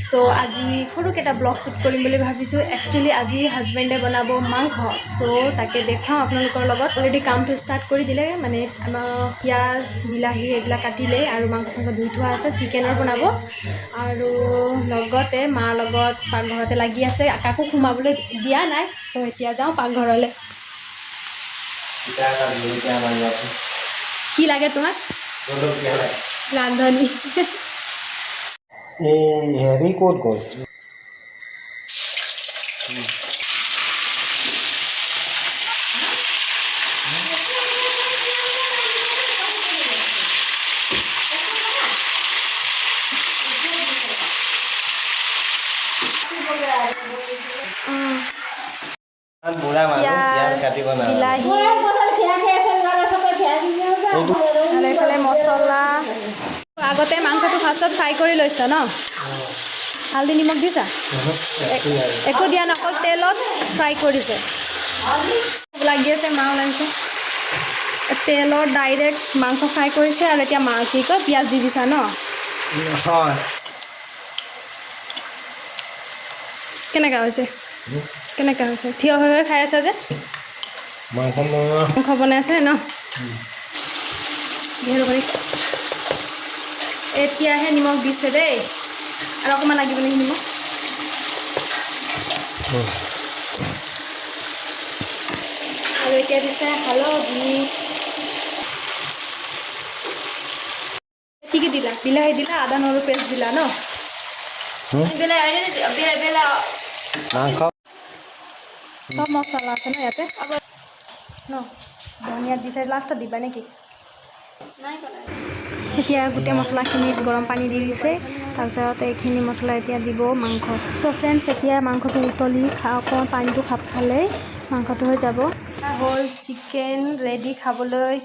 So আজি সৰুকৈ এটা ব্লগ শ্বুট কৰিম বুলি ভাবিছোঁ। একচুৱেলি আজি হাজবেণ্ডে বনাব মাংস, সো তাকে দেখাওঁ আপোনালোকৰ লগত। অলৰেডি কামটো ষ্টাৰ্ট কৰি দিলে, মানে আমাৰ পিঁয়াজ বিলাহী এইবিলাক কাটিলে আৰু মাংস চাংস ধুই থোৱা আছে। চিকেনৰ বনাব আৰু লগতে মাৰ লগত পাকঘৰতে লাগি আছে, কাকো সোমাবলৈ দিয়া নাই। সো এতিয়া যাওঁ পাকঘৰলৈ। কি লাগে তোমাক? ৰান্ধনী। হেৰি ক'ত গ'ল? বুঢ়া মানুহ পিঁয়াজ কাটিব বিলাহী আৰু এইফালে মছলা। আগতে মাংসটো ফাৰ্ষ্টত ফ্ৰাই কৰি লৈছা ন? হালধি নিমখ দিছা? একো দিয়া নাই, অকল তেলত ফ্ৰাই কৰিছে। লাগি আছে, মা ওলাইছে। তেলত ডাইৰেক্ট মাংস ফ্ৰাই কৰিছে আৰু এতিয়া কি কয় পিঁয়াজ দি দিছা ন? কেনেকুৱা হৈছে? কেনেকুৱা হৈছে? থিয় হৈ হৈ খাই আছা যে? মাংস বনাই আছে ন? এতিয়াহে নিমখ দিছে দেই, আৰু অকণমান লাগিব নেকি নিমখ? আৰু এতিয়া দিছে হালধি। কি কি দিলা? বিলাহী দিলা, আদা নহৰু পেষ্ট দিলা ন? সব মছলা আছে ন ইয়াতে ন? ধনিয়া দিছে, লাষ্টত দিবা নেকি? এতিয়া গোটেই মছলাখিনি গৰম পানী দি দিছে, তাৰপিছত এইখিনি মছলা এতিয়া দিব মাংস। চ' ফ্ৰেণ্ডছ, এতিয়া মাংসটো উতলি অকণমান পানীটো খাপ খালেই মাংসটো হৈ যাব। হ'ল চিকেন ৰেডি খাবলৈ।